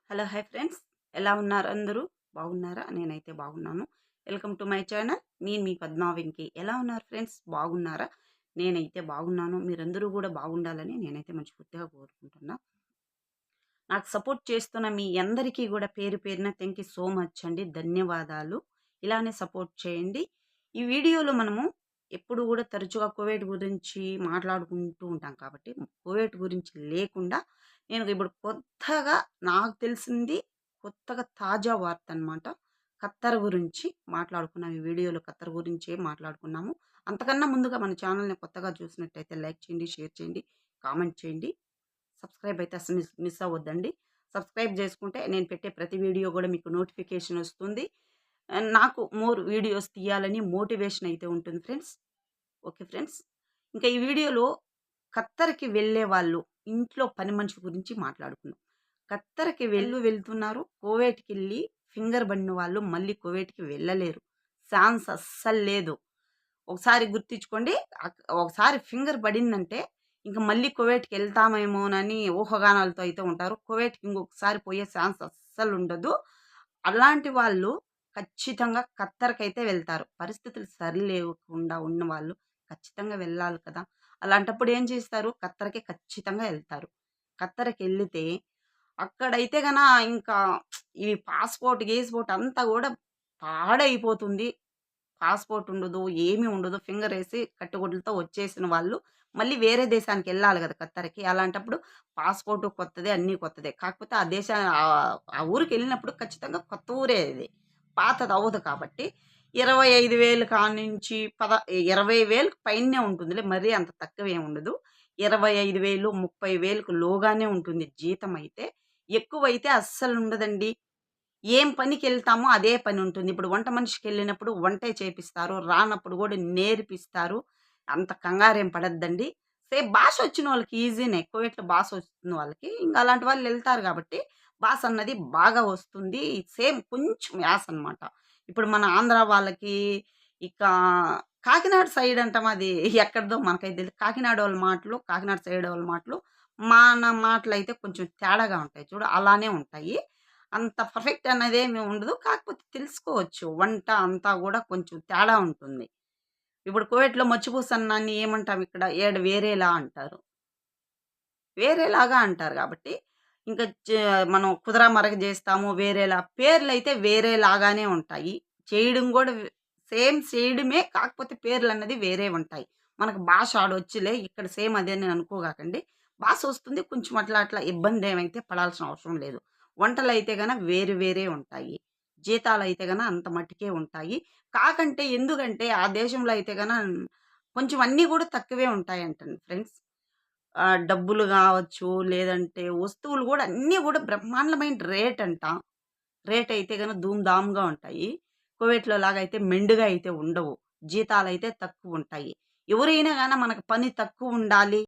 Hello hi friends, ఎలా ఉన్నారు అందరూ? బాగున్నారా? నేనైతే బాగున్నాను. Welcome to my channel. నేను మీ పద్మా వెంకి. ఎలా ఉన్నారు ఫ్రెండ్స్? బాగున్నారా? నేనైతే బాగున్నాను. మీరందరూ కూడా బాగుండాలని నేనైతే మనస్ఫూర్తిగా కోరుకుంటున్నా. నాకు సపోర్ట్ చేస్తున్న మీ అందరికీ కూడా పేరు పేరున థ్యాంక్ యూ సో మచ్ అండి. ధన్యవాదాలు. ఇలానే సపోర్ట్ చేయండి. ఈ వీడియోలో మనము ఎప్పుడు కూడా తరచుగా కోవిడ్ గురించి మాట్లాడుకుంటూ ఉంటాం కాబట్టి, కోవిడ్ గురించి లేకుండా నేను ఇప్పుడు కొత్తగా నాకు తెలిసింది కొత్తగా తాజా వార్త అనమాట. ఖత్తర్ గురించి మాట్లాడుకున్నాం. ఈ వీడియోలో ఖత్తర్ గురించే మాట్లాడుకున్నాము. అంతకన్నా ముందుగా మన ఛానల్‌ని కొత్తగా చూసినట్టయితే లైక్ చేయండి, షేర్ చేయండి, కామెంట్ చేయండి. సబ్స్క్రైబ్ అయితే అస్సలు మిస్ అవ్వద్దండి. సబ్స్క్రైబ్ చేసుకుంటే నేను పెట్టే ప్రతి వీడియో కూడా మీకు నోటిఫికేషన్ వస్తుంది. నాకు మోర్ వీడియోస్ తీయాలని మోటివేషన్ అయితే ఉంటుంది ఫ్రెండ్స్. Okay friends. ఇంకా ఈ వీడియోలో ఖత్తర్‌కి వెళ్ళే వాళ్ళు ఇంట్లో పని మనిషి గురించి మాట్లాడుకుందాం. ఖత్తర్‌కి వెళ్తున్నారు. కువైట్‌కెళ్ళి ఫింగర్ పడిన వాళ్ళు మళ్ళీ కువైట్‌కి వెళ్ళలేరు. ఛాన్స్ అస్సలు లేదు. ఒకసారి గుర్తించుకోండి. ఒకసారి ఫింగర్ పడిందంటే ఇంక మళ్ళీ కువైట్‌కెళ్తామేమోనని ఊహాగానాలతో అయితే ఉంటారు. కువైట్‌కి ఇంకొకసారి పోయే ఛాన్స్ అస్సలుండదు. అలాంటి వాళ్ళు ఖచ్చితంగా ఖత్తర్‌కైతే వెళ్తారు. పరిస్థితులు సరిలేకుండా ఉన్నవాళ్ళు ఖచ్చితంగా వెళ్ళాలి కదా! అలాంటప్పుడు ఏం చేస్తారు? ఖత్తర్‌కి ఖచ్చితంగా ఎళ్తారు. ఖత్తర్‌కెళ్ళితే అక్కడైతే ఇంకా ఇవి పాస్‌పోర్ట్, గీస్‌పోర్ట్ అంతా గూడా పాడైపోతుంది. పాస్‌పోర్ట్ ఉండదు. ఏమీ ఉండదు. ఫింగరేసి కట్టుగుడ్లతో వచ్చేసిన వాళ్ళు మళ్ళీ వేరే దేశానికెళ్ళాలి గదా! ఖత్తర్‌కి. అలాంటప్పుడు పాస్‌పోర్టు కొత్తదే, అన్నీ కొత్తదే. కాకపోతే ఆ ఆ ఊరికెళ్ళినప్పుడు ఖచ్చితంగా కొత్త ఊరే అది. పాతదవ్వదు కాబట్టి 25,000 కాడ్నుంచి 20,000 పైనే ఉంటుందిలే. మరీ అంత తక్కువేం ఉండదు. 25,000, 30,000కు లోగానే ఉంటుంది జీతమైతే. ఎక్కువైతే అస్సలుండదండి. ఏం పనికెళ్తామో అదే పనుంటుంది. ఇప్పుడు వంట మనిషికెళ్ళినప్పుడు వంటే చేపిస్తారు. రానప్పుడు గూడా నేర్పిస్తారు. అంత కంగారేం పడొద్దండి. భాషొచ్చినోళ్ళకి ఈజీనే. కువైట్‌లో భాషొస్తుంది వాళ్ళకి. ఇంక అలాంటి వాళ్ళెళ్తారు గాబట్టి, భాష అన్నది బాగా వస్తుంది. కొంచెం యాసనమాట. ఇప్పుడు మన ఆంధ్ర వాళ్ళకి ఇక కాకినాడ సైడ్ అంటాం అది ఎక్కడిదో మనకైతే తెలీదు. కాకినాడోళ్ళ మాటలు, కాకినాడ సైడోళ్ళ మాటలు, మన మాటలైతే కొంచెం తేడాగా ఉంటాయి చూడు అలానే ఉంటాయి. అంత పర్ఫెక్ట్ అనేదేమి ఉండదు. కాకపోతే తెలుసుకోవచ్చు. వంట అంతా గూడా కొంచెం తేడా ఉంటుంది. ఇప్పుడు కువైట్‌లో మచ్చిపూసన్నాన్ని ఏమంటాం ఇక్కడ? ఈడ వేరేలా అంటారు. వేరేలాగా అంటారు గాబట్టి, ఇంక మనం కుదర మరగ జేస్తాము వేరేలా. పేర్లయితే వేరేలాగానే ఉంటాయి. చేయడం గూడా చేయడమే కాకపోతే పేర్లన్నది వేరే ఉంటాయి. మనకు భాష ఆడొచ్చులే ఇక్కడ సేమ్ అదే అని అనుకోగాకండి. భాషొస్తుంది కొంచెం అట్లా అట్లా ఇబ్బందేమైతే పడాల్సిన అవసరం లేదు. వంటలైతే వేరు వేరే ఉంటాయి. జీతాలైతే అంత మట్టుకే ఉంటాయి. ఎందుకంటే ఆ దేశంలో అయితే కొంచెం అన్నీ గూడా తక్కువే ఉంటాయంటండి ఫ్రెండ్స్. డబ్బులు గావచ్చు, లేదంటే వస్తువులు గూడా అన్నీ గూడా బ్రహ్మాండమైన రేటంట. రేటయితే ధూమ్ ధామ్‌గా ఉంటాయి. కువైట్‌లో లాగైతే మెండుగా అయితే ఉండవు. జీతాలైతే తక్కువుంటాయి. ఎవరైనా మనకు పని తక్కువుండాలి